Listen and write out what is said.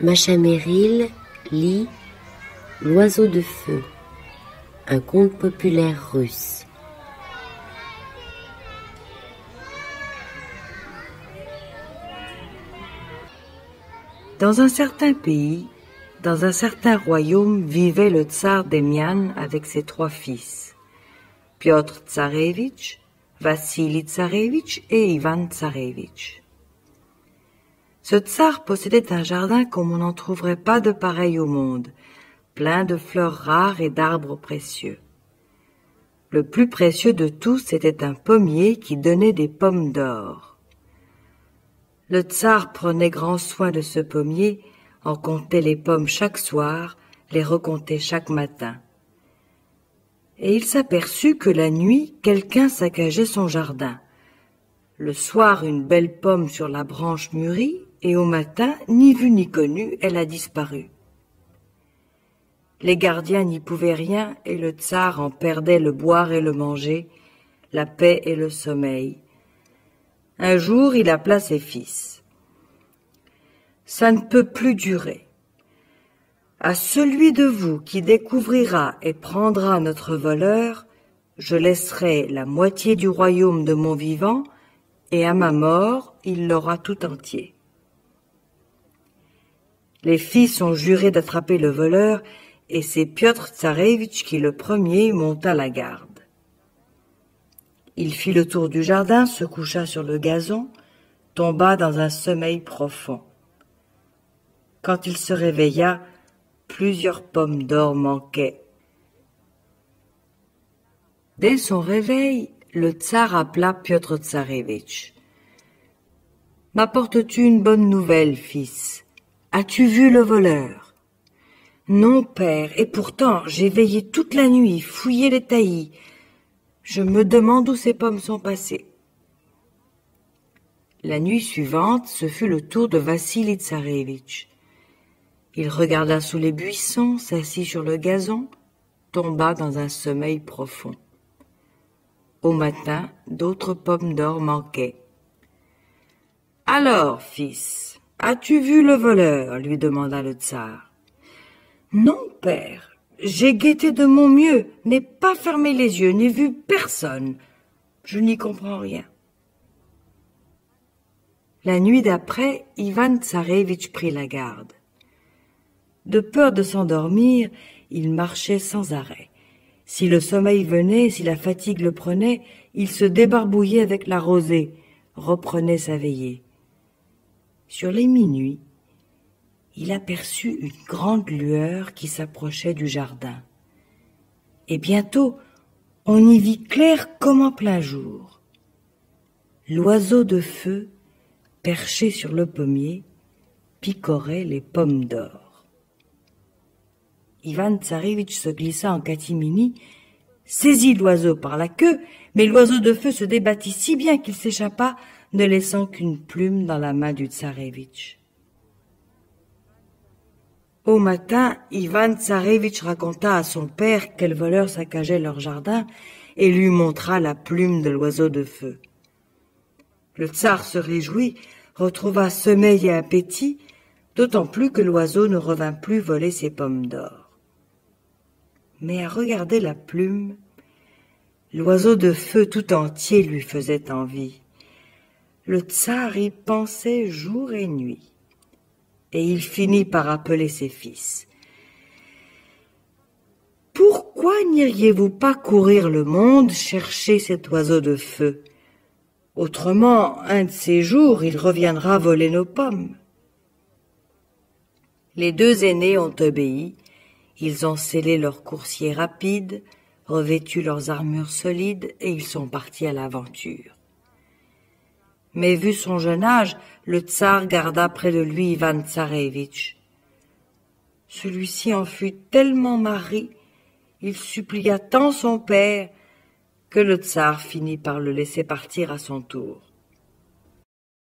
Macha Merrill lit L'oiseau de feu, un conte populaire russe. Dans un certain pays, dans un certain royaume, vivait le tsar Demian avec ses 3 fils, Piotr Tsarevitch, Vassili Tsarevitch et Ivan Tsarevitch. Ce tsar possédait un jardin comme on n'en trouverait pas de pareil au monde, plein de fleurs rares et d'arbres précieux. Le plus précieux de tous était un pommier qui donnait des pommes d'or. Le tsar prenait grand soin de ce pommier, en comptait les pommes chaque soir, les recomptait chaque matin. Et il s'aperçut que la nuit, quelqu'un saccageait son jardin. Le soir, une belle pomme sur la branche mûrit, et au matin, ni vue ni connue, elle a disparu. Les gardiens n'y pouvaient rien, et le tsar en perdait le boire et le manger, la paix et le sommeil. Un jour, il appela ses fils. « Ça ne peut plus durer. À celui de vous qui découvrira et prendra notre voleur, je laisserai la moitié du royaume de mon vivant, et à ma mort, il l'aura tout entier. » Les fils ont juré d'attraper le voleur, et c'est Piotr Tsarevitch qui, le premier, monta la garde. Il fit le tour du jardin, se coucha sur le gazon, tomba dans un sommeil profond. Quand il se réveilla, plusieurs pommes d'or manquaient. Dès son réveil, le tsar appela Piotr Tsarevitch. « M'apportes-tu une bonne nouvelle, fils ? As-tu vu le voleur ? » ?»« Non, père, et pourtant j'ai veillé toute la nuit, fouillé les taillis. Je me demande où ces pommes sont passées. » La nuit suivante, ce fut le tour de Vassili Tsarevitch. Il regarda sous les buissons, s'assit sur le gazon, tomba dans un sommeil profond. Au matin, d'autres pommes d'or manquaient. « Alors, fils, as-tu vu le voleur ?» lui demanda le tsar. « Non, père, j'ai guetté de mon mieux, n'ai pas fermé les yeux, n'ai vu personne. Je n'y comprends rien. » La nuit d'après, Ivan Tsarevitch prit la garde. De peur de s'endormir, il marchait sans arrêt. Si le sommeil venait, si la fatigue le prenait, il se débarbouillait avec la rosée, reprenait sa veillée. Sur les minuit, il aperçut une grande lueur qui s'approchait du jardin. Et bientôt, on y vit clair comme en plein jour. L'oiseau de feu, perché sur le pommier, picorait les pommes d'or. Ivan Tsarevitch se glissa en catimini, saisit l'oiseau par la queue, mais l'oiseau de feu se débattit si bien qu'il s'échappa, ne laissant qu'une plume dans la main du Tsarevitch. Au matin, Ivan Tsarevitch raconta à son père quel voleur saccageait leur jardin et lui montra la plume de l'oiseau de feu. Le tsar se réjouit, retrouva sommeil et appétit, d'autant plus que l'oiseau ne revint plus voler ses pommes d'or. Mais à regarder la plume, l'oiseau de feu tout entier lui faisait envie. Le tsar y pensait jour et nuit, et il finit par appeler ses fils. « Pourquoi n'iriez-vous pas courir le monde chercher cet oiseau de feu ? Autrement, un de ces jours, il reviendra voler nos pommes. » Les 2 aînés ont obéi, ils ont scellé leurs coursiers rapides, revêtu leurs armures solides, et ils sont partis à l'aventure. Mais vu son jeune âge, le tsar garda près de lui Ivan Tsarevitch. Celui-ci en fut tellement marri, il supplia tant son père, que le tsar finit par le laisser partir à son tour.